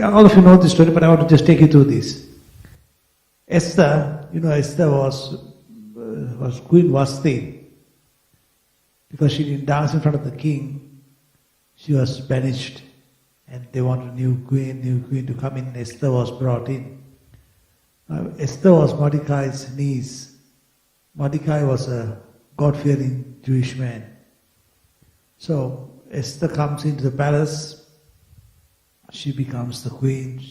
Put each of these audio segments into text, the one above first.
All of you know this story, but I want to just take you through this. Esther, Esther was Queen Vashti. Because she didn't dance in front of the king, she was banished. And they wanted a new queen to come in. Esther was brought in. Esther was Mordecai's niece. Mordecai was a God-fearing Jewish man. So Esther comes into the palace. She becomes the queen.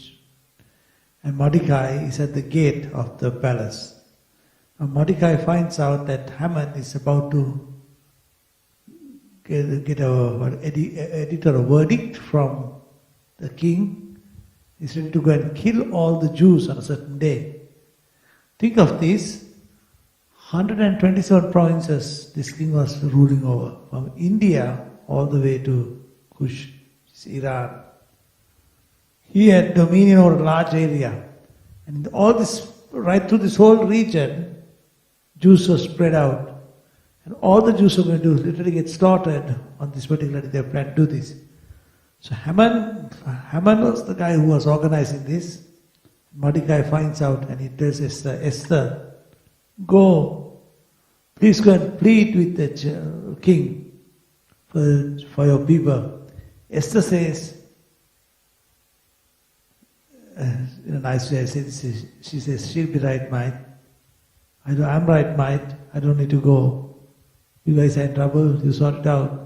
And Mordecai is at the gate of the palace. Now Mordecai finds out that Haman is about to get a verdict from the king. He's ready to go and kill all the Jews on a certain day. Think of this, 127 provinces this king was ruling over, from India all the way to Kush, Iran. He had dominion over a large area. And all this, right through this whole region, Jews were spread out. And all the Jews were going to literally get slaughtered on this particular day. They planned to do this. So Haman was the guy who was organizing this. Mordecai finds out and he tells Esther, go, please go and plead with the king for your people. Esther says, in a nice way, she says, she'll be right mind. I'm right mind, I don't need to go. You guys are in trouble, you sort it out.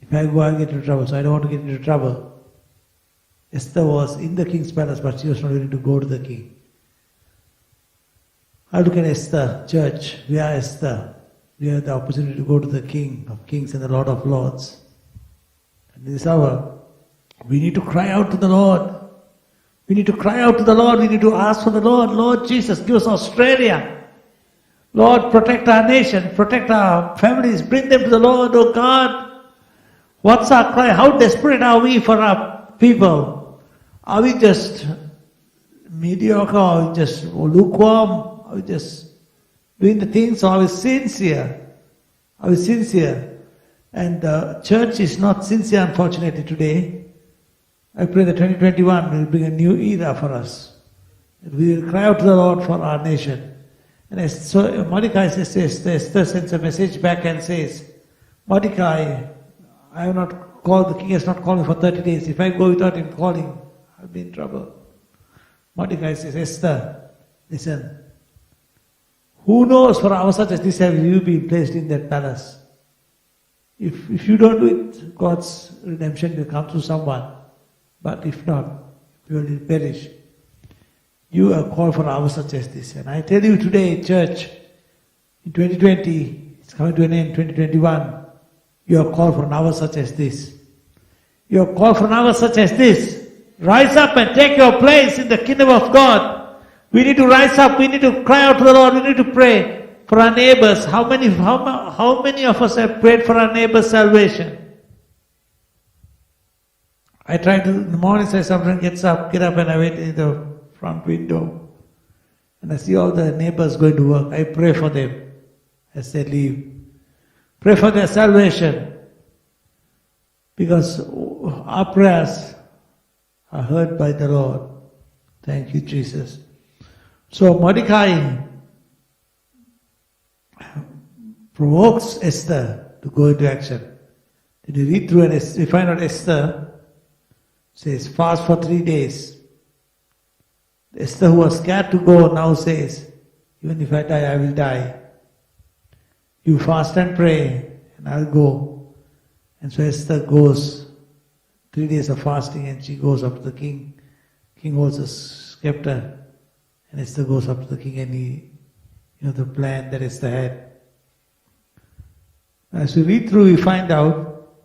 If I go, I'll get into trouble, so I don't want to get into trouble. Esther was in the king's palace, but she was not willing to go to the king. I look at Esther, church, we are Esther. We have the opportunity to go to the King of Kings and the Lord of Lords. And this hour, we need to cry out to the Lord. We need to cry out to the Lord. We need to ask for the Lord. Lord Jesus, give us Australia. Lord, protect our nation. Protect our families. Bring them to the Lord, oh God. What's our cry? How desperate are we for our people? Are we just mediocre? Are we just lukewarm? Are we just doing the things? Or are we sincere? Are we sincere? And the church is not sincere, unfortunately, today. I pray that 2021 will bring a new era for us. We will cry out to the Lord for our nation. And so Mordecai says, Esther sends a message back and says, Mordecai, I have not called, the king has not called me for 30 days. If I go without him calling, I'll be in trouble. Mordecai says, Esther, listen, who knows for hours such as this have you been placed in that palace? If you don't do it, God's redemption will come through someone. But if not, you will perish. You are called for hours such as this. And I tell you today, church, in 2020, it's coming to an end, 2021, you are called for an hour such as this. You are called for an hour such as this. Rise up and take your place in the kingdom of God. We need to rise up, we need to cry out to the Lord, we need to pray for our neighbors. How many of us have prayed for our neighbor's salvation? I try to, in the mornings I sometimes get up and I wait in the front window and I see all the neighbors going to work. I pray for them as they leave. Pray for their salvation because our prayers are heard by the Lord. Thank you, Jesus. So Mordecai provokes Esther to go into action. Then you read through and we find out Esther says, fast for 3 days. Esther, who was scared to go, now says, even if I die, I will die. You fast and pray, and I'll go. And so Esther goes, 3 days of fasting, and she goes up to the king. King holds a scepter, and Esther goes up to the king, and the plan that Esther had. As we read through, we find out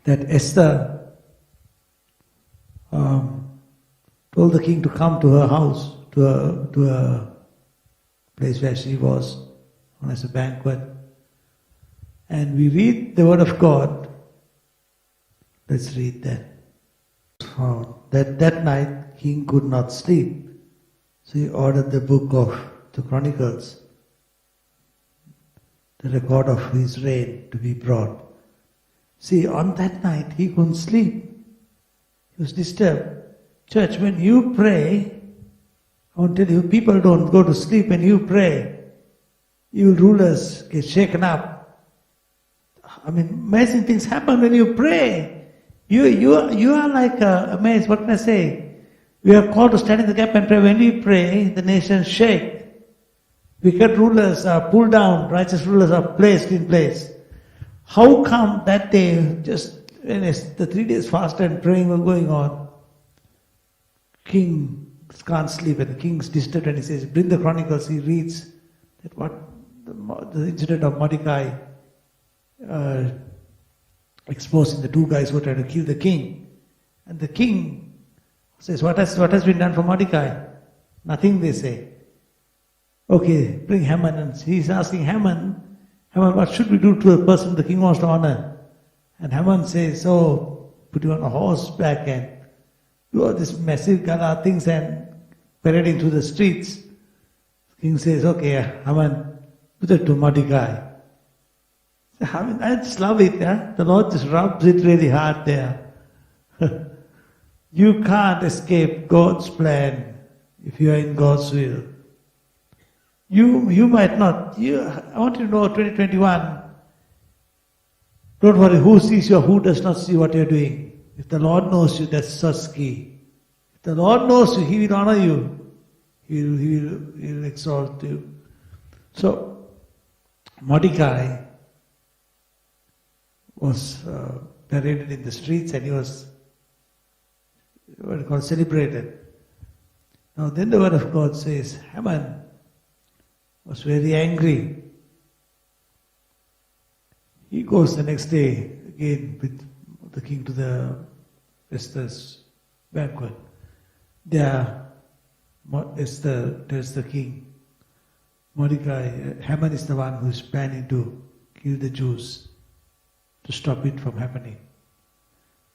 that Esther told the king to come to her house, to a place where she was, known as a banquet. And we read the word of God. Let's read that. That night, king could not sleep. So he ordered the book of the Chronicles, the record of his reign, to be brought. See, on that night, he couldn't sleep. He was disturbed. Church, when you pray, I want to tell you, people don't go to sleep when you pray. You rulers get shaken up. I mean, amazing things happen when you pray. You are like amazed. What can I say? We are called to stand in the gap and pray. When we pray, the nations shake. Wicked rulers are pulled down. Righteous rulers are placed in place. How come that day, just when the 3 days fast and praying were going on, king can't sleep and the king's disturbed and he says, bring the Chronicles. He reads that what the incident of Mordecai exposing the two guys who tried to kill the king. And the king says, what has been done for Mordecai? Nothing, they say. Okay, bring Haman. And he's asking Haman, what should we do to a person the king wants to honor? And Haman says, put you on a horseback and do all these massive gala things and parading through the streets. The king says, okay, Haman, do that to Mordecai. I just love it. Yeah? The Lord just rubs it really hard there. You can't escape God's plan if you are in God's will. You might not. I want you to know 2021, don't worry who sees you or who does not see what you're doing. If the Lord knows you, that's such key. If the Lord knows you, He will honor you. He will exalt you. So, Mordecai was paraded in the streets and he was celebrated. Now then the word of God says, Haman was very angry. He goes the next day again with the king to the Esther's banquet. There, Esther tells the king, Mordecai, Haman is the one who is planning to kill the Jews to stop it from happening.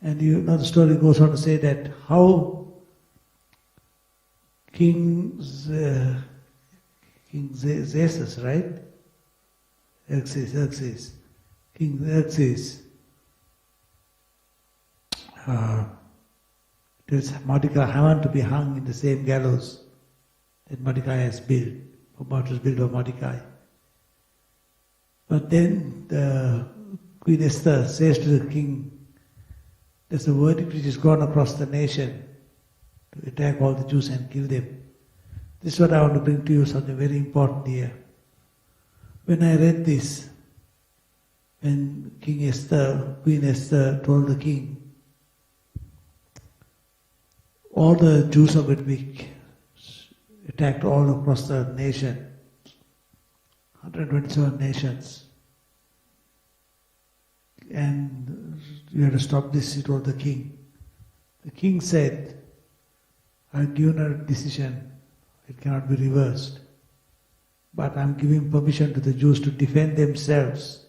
And you know the story goes on to say that how King Xerxes, right? Xerxes. King Xerxes tells Mordecai, Haman to be hung in the same gallows that Mordecai has built, what was built by Mordecai. But then the Queen Esther says to the king, there's a verdict which has gone across the nation to attack all the Jews and kill them. This is what I want to bring to you, something very important here. When I read this, when Queen Esther told the king, all the Jews of that week attacked all across the nation, 127 nations. And you have to stop this, he told the king. The king said, I've given a decision, it cannot be reversed. But I'm giving permission to the Jews to defend themselves.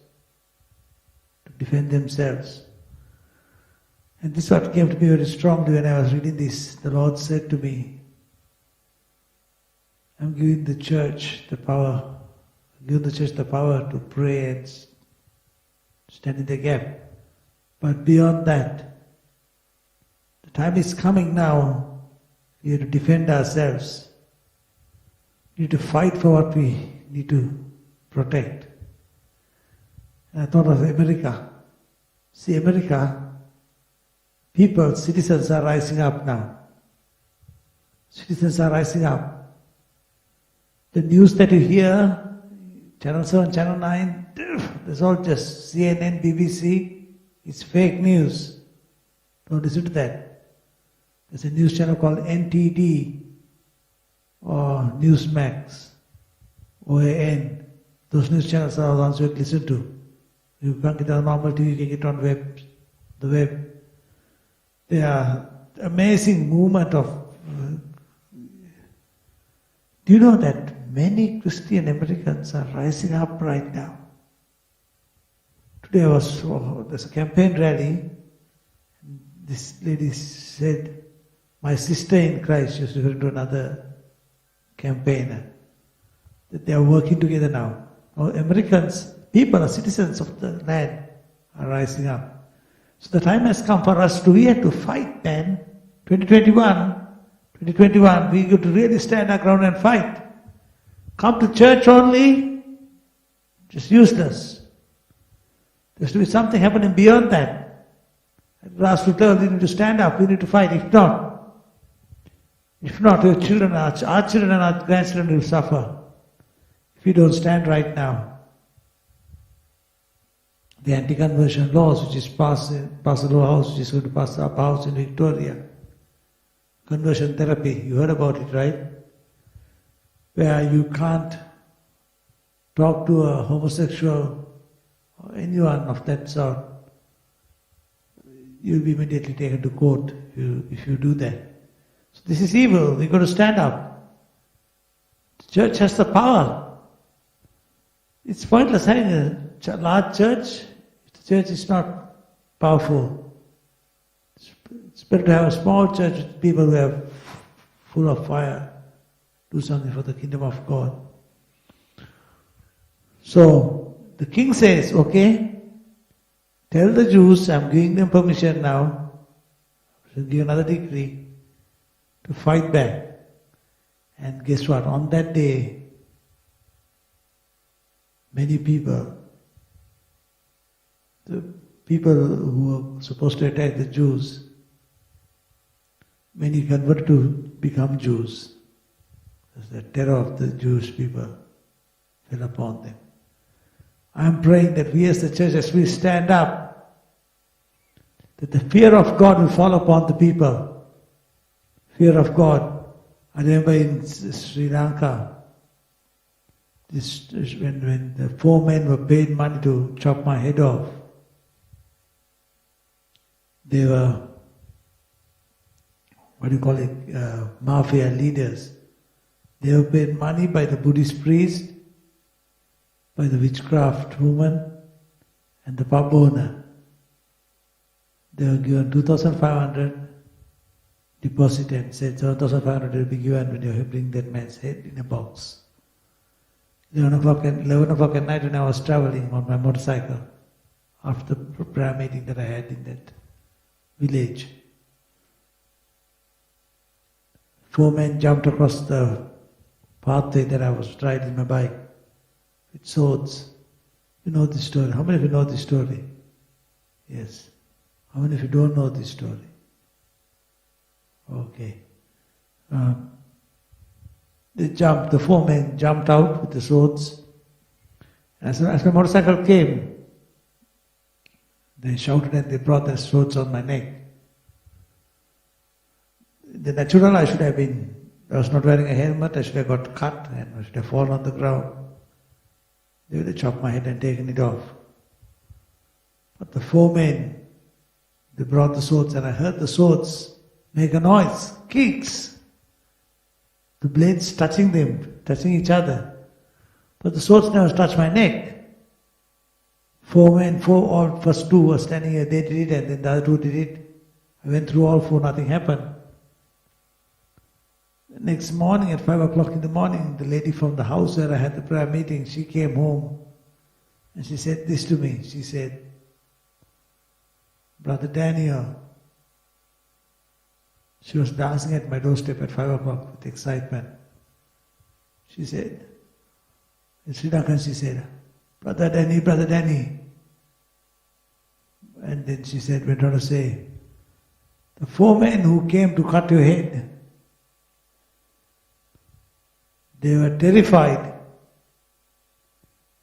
And this is what came to me very strongly when I was reading this. The Lord said to me, I'm giving the church the power, to pray and stand in the gap. But beyond that, the time is coming now, we have to defend ourselves. We need to fight for what we need to protect. And I thought of America. See, America, people, citizens are rising up now. Citizens are rising up. The news that you hear, Channel 7, Channel 9, it's all just CNN, BBC, it's fake news. Don't listen to that. There's a news channel called NTD or Newsmax, OAN. Those news channels are the ones you listen to. You can't get on normal TV, you can get on the web. They are amazing movement of... do you know that many Christian Americans are rising up right now? Today there's a campaign rally. This lady said, my sister in Christ, she was referring to another campaigner, that they are working together now. Now Americans, people, are citizens of the land, are rising up. So the time has come for us we have to fight then. 2021, 2021, we got to really stand our ground and fight. Come to church only, just useless. There has to be something happening beyond that. At grassroots level, we need to stand up, we need to fight. If not, your children, our children and our grandchildren will suffer if you don't stand right now. The anti-conversion laws which is passed the law house, which is going to pass up house in Victoria. Conversion therapy, you heard about it, right? Where you can't talk to a homosexual or anyone of that sort. You'll be immediately taken to court if you do that. So this is evil, we've got to stand up. The church has the power. It's pointless having a large church if the church is not powerful. It's better to have a small church with people who are full of fire. Do something for the kingdom of God. So, the king says, okay, tell the Jews, I'm giving them permission now, to give another decree, to fight back. And guess what? On that day, many people, the people who were supposed to attack the Jews, many converted to become Jews. The terror of the Jewish people fell upon them. I am praying that we as the church, as we stand up, that the fear of God will fall upon the people. Fear of God. I remember in Sri Lanka, when the 4 men were paid money to chop my head off, they were, mafia leaders. They were paid money by the Buddhist priest, by the witchcraft woman, and the pub owner. They were given 2,500 deposit and said 7,500 will be given when you bring that man's head in a box. 11 o'clock at night when I was traveling on my motorcycle, after the prayer meeting that I had in that village, 4 men jumped across the pathway that I was riding my bike with swords. You know this story. How many of you know this story? Yes. How many of you don't know this story? Okay. The 4 men jumped out with the swords. As my motorcycle came, they shouted and they brought their swords on my neck. The natural I was not wearing a helmet, I should have got cut and I should have fallen on the ground. They would have chopped my head and taken it off. But the 4 men, they brought the swords and I heard the swords make a noise, kicks. The blades touching each other. But the swords never touched my neck. 4 men, first 2 were standing here, they did it and then the other 2 did it. I went through all 4, nothing happened. Next morning at 5 o'clock in the morning, the lady from the house where I had the prayer meeting, she came home and she said this to me. She said, Brother Daniel, she was dancing at my doorstep at 5 o'clock with excitement. She said, in Sri Lankan she said, Brother Danny. And then she went on to say, the 4 men who came to cut your head, they were terrified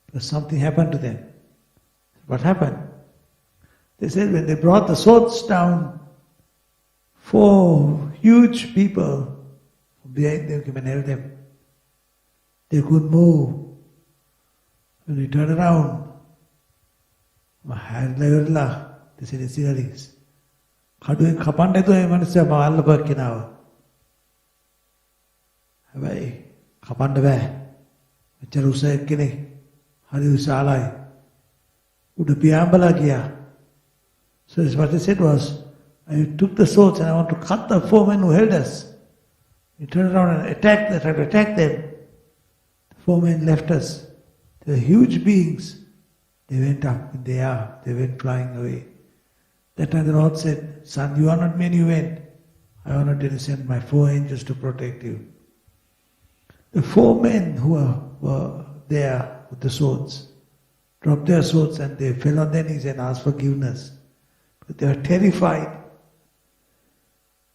because something happened to them. What happened? They said when they brought the swords down, 4 huge people behind them came and held them. They couldn't move. When we turned around, they said in Sinhalese, කඩුවෙන් කපන්න එතෝ මේ මිනිස්සයා මම අල්ලපුවා කෙනාව. හැබැයි කපන්න බෑ. මෙච්චර උස එක්කෙනෙක් හරි විශාලයි. උඩ පියාඹලා ගියා. So what they said was, I took the swords and I want to cut the 4 men who held us. We turned around and tried to attack them. The 4 men left us. They were huge beings. They went up in the air. They went flying away. That time the Lord said, Son, you are not men, you went. I want to send my 4 angels to protect you. The 4 men who were there with the swords dropped their swords and they fell on their knees and asked forgiveness. But they were terrified.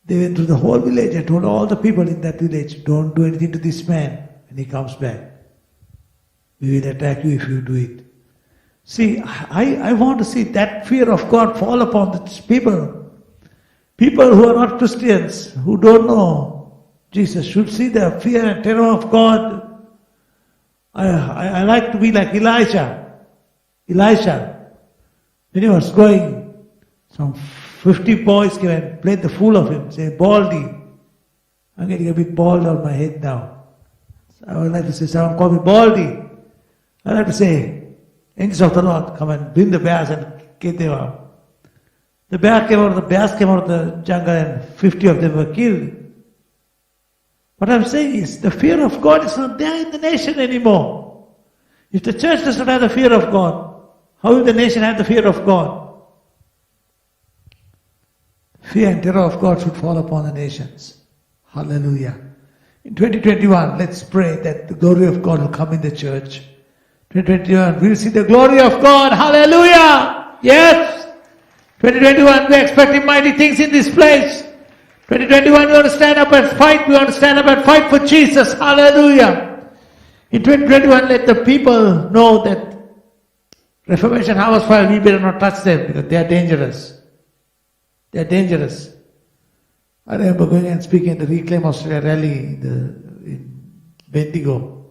They went through the whole village and told all the people in that village, don't do anything to this man when he comes back. We will attack you if you do it. See, I want to see that fear of God fall upon the people. People who are not Christians, who don't know Jesus, should see the fear and terror of God. I like to be like Elijah. When he was going, some 50 boys came and played the fool of him, saying, Baldy. I'm getting a bit bald on my head now. So I would like to say, someone call me Baldy. I like to say, angels of the Lord, come and bring the bears and get them out. The bears came out of the jungle and 50 of them were killed. What I'm saying is, the fear of God is not there in the nation anymore. If the church does not have the fear of God, how will the nation have the fear of God? Fear and terror of God should fall upon the nations. Hallelujah. In 2021, let's pray that the glory of God will come in the church. 2021, we'll see the glory of God. Hallelujah. Yes. 2021, we're expecting mighty things in this place. 2021, we want to stand up and fight. We want to stand up and fight for Jesus. Hallelujah. In 2021, let the people know that Reformation Harvest Fire, we better not touch them because they are dangerous. They are dangerous. I remember going and speaking at the Reclaim Australia rally in Bendigo.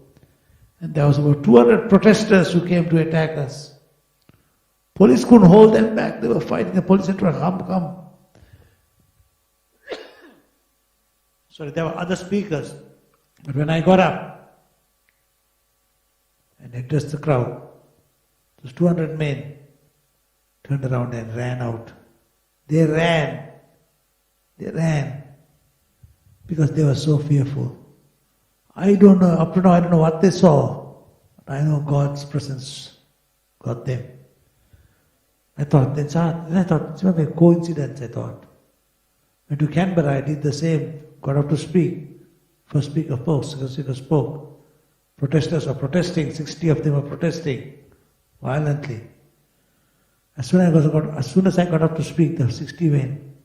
And there was about 200 protesters who came to attack us. Police couldn't hold them back. They were fighting. The police said, come. Sorry, there were other speakers. But when I got up and addressed the crowd, those 200 men turned around and ran out. They ran because they were so fearful. I don't know, up to now I don't know what they saw, but I know God's presence got them. I thought it's not a coincidence, I thought. Went to Canberra, I did the same, got up to speak. First speaker spoke, second speaker spoke. Protesters were protesting, 60 of them were protesting violently. As soon as I got up to speak, the 60 men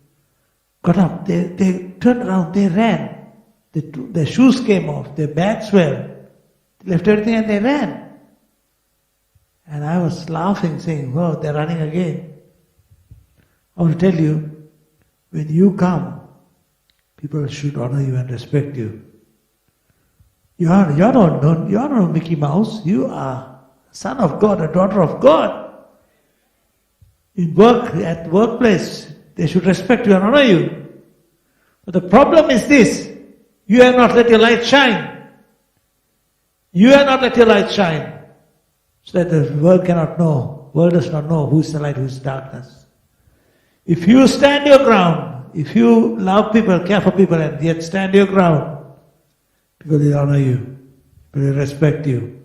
got up, they turned around, they ran. Their shoes came off, their bags fell. They left everything and they ran. And I was laughing, saying, "Wow, they're running again." I want to tell you, when you come, people should honor you and respect you. You are not Mickey Mouse. You are a son of God, a daughter of God. At workplace, they should respect you and honor you. But the problem is this: you have not let your light shine. You have not let your light shine, so that the world cannot know. World does not know who is the light, who is darkness. If you stand your ground, if you love people, care for people, and yet stand your ground, people will honor you, people will respect you,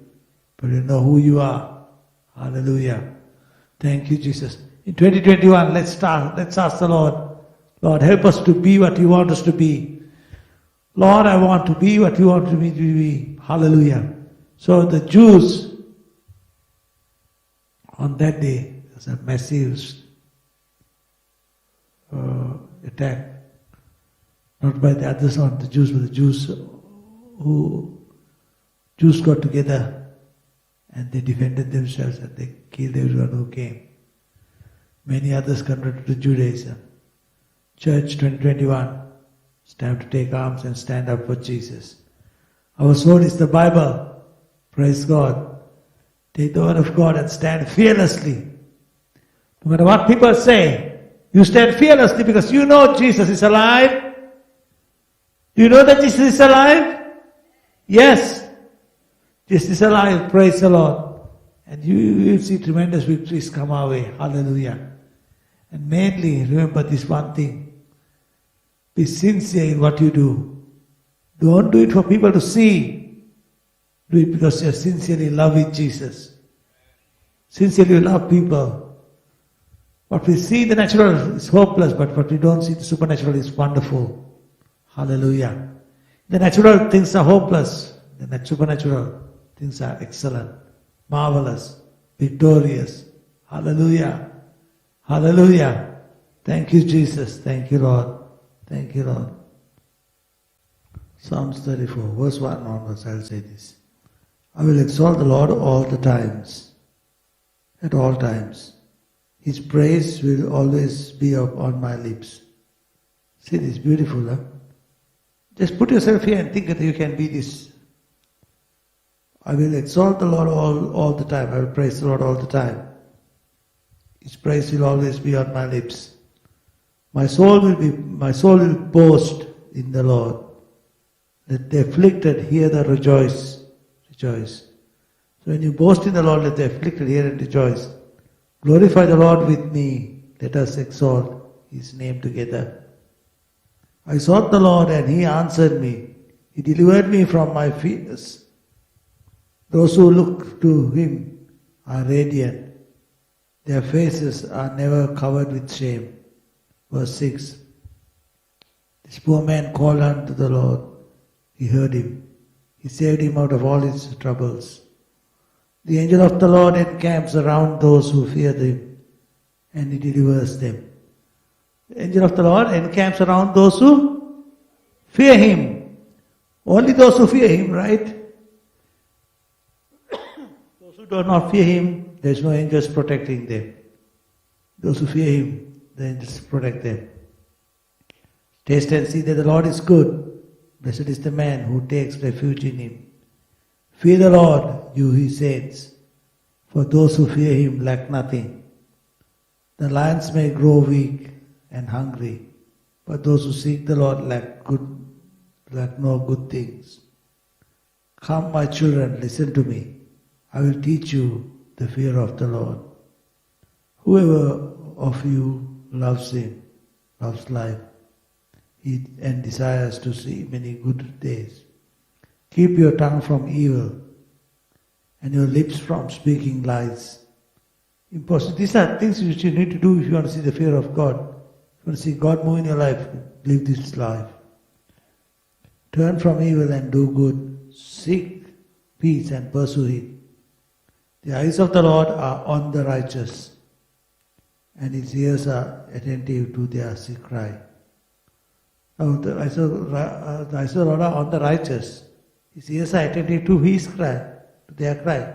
people will know who you are. Hallelujah. Thank you, Jesus. In 2021, let's ask the Lord, Lord, help us to be what you want us to be. Lord, I want to be what you want me to be. Hallelujah. So the Jews, on that day, there's a massive attack. Not by the others, not the Jews, but the Jews got together and they defended themselves and they killed everyone who came. Many others converted to Judaism. Church 2021, it's time to take arms and stand up for Jesus. Our sword is the Bible. Praise God. Take the word of God and stand fearlessly. No matter what people say, you stand fearlessly because you know Jesus is alive. You know that Jesus is alive? Yes. Jesus is alive. Praise the Lord. And you will see tremendous victories come our way. Hallelujah. And mainly, remember this one thing. Be sincere in what you do. Don't do it for people to see. Do it because you sincerely love Jesus. Sincerely love people. What we see in the natural is hopeless, but what we don't see in the supernatural is wonderful. Hallelujah. The natural things are hopeless. The supernatural things are excellent, marvelous, victorious. Hallelujah. Hallelujah. Thank you, Jesus. Thank you, Lord. Thank you, Lord. Psalms 34, verse 1 onwards, I'll say this. I will exalt the Lord all the times, at all times. His praise will always be on my lips. See this, beautiful, huh? Just put yourself here and think that you can be this. I will exalt the Lord all the time. I will praise the Lord all the time. His praise will always be on my lips. My soul will boast in the Lord. Let the afflicted hear and rejoice. Rejoice. So when you boast in the Lord, let the afflicted hear and rejoice. Glorify the Lord with me. Let us exalt His name together. I sought the Lord and He answered me. He delivered me from my fears. Those who look to Him are radiant. Their faces are never covered with shame. Verse 6. This poor man called unto the Lord. He heard him. He saved him out of all his troubles. The angel of the Lord encamps around those who fear Him, and He delivers them. The angel of the Lord encamps around those who fear Him. Only those who fear Him, right? Those who do not fear Him, there is no angels protecting them. Those who fear Him, the angels protect them. Taste and see that the Lord is good. Blessed is the man who takes refuge in Him. Fear the Lord, you His saints, for those who fear Him lack nothing. The lions may grow weak and hungry, but those who seek the Lord lack no good things. Come, my children, listen to me. I will teach you the fear of the Lord. Whoever of you loves Him, loves life, and desires to see many good days. Keep your tongue from evil and your lips from speaking lies. Impossible. These are things which you need to do if you want to see the fear of God. If you want to see God move in your life, live this life. Turn from evil and do good. Seek peace and pursue it. The eyes of the Lord are on the righteous, and His ears are attentive to their cry. Now, the eyes of the Lord are on the righteous. His ears are attentive to His cry, to their cry.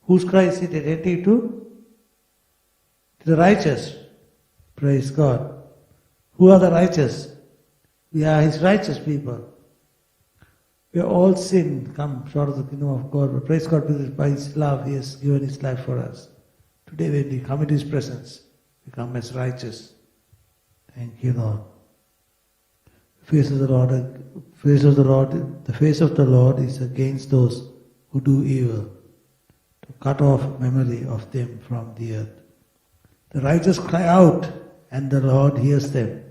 Whose cry is it attentive to? To the righteous. Praise God. Who are the righteous? We are His righteous people. We are all sin, come short of the kingdom of God. But praise God, because by His love He has given His life for us. Today when we come into His presence, we come as righteous. Thank you, Lord. The face of the Lord is against those who do evil, to cut off memory of them from the earth. The righteous cry out, and the Lord hears them.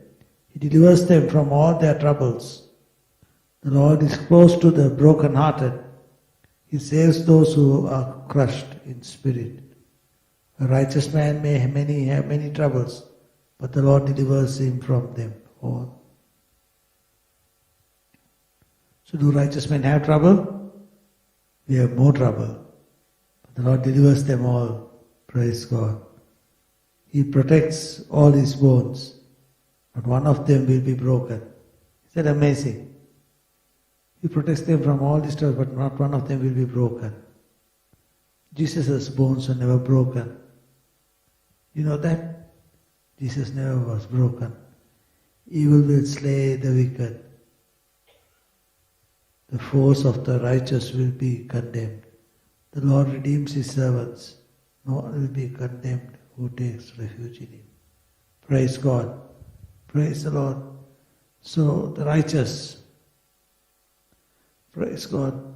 He delivers them from all their troubles. The Lord is close to the brokenhearted. He saves those who are crushed in spirit. A righteous man may have many troubles, but the Lord delivers him from them all. So do righteous men have trouble? We have more trouble. But the Lord delivers them all. Praise God. He protects all His bones. Not one of them will be broken. Is that amazing? He protects them from all this trouble, but not one of them will be broken. Jesus' bones are never broken. You know that? Jesus never was broken. Evil will slay the wicked. The foes of the righteous will be condemned. The Lord redeems His servants. No one will be condemned who takes refuge in Him. Praise God. Praise the Lord. So the righteous, praise God,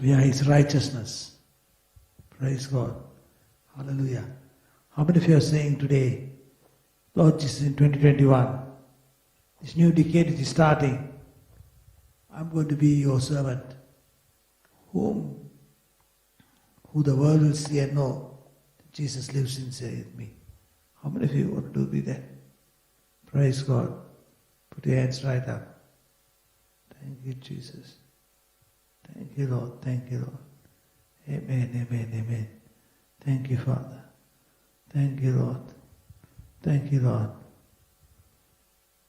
we are His righteousness. Praise God. Hallelujah. How many of you are saying today, Lord Jesus, in 2021, this new decade is starting, I'm going to be your servant, who the world will see and know that Jesus lives inside me. How many of you want to be that? Praise God. Put your hands right up. you, Jesus. Thank you, Lord. Thank you, Lord. Amen, amen, amen. Thank you, Father. Thank you, Lord. Thank you, Lord.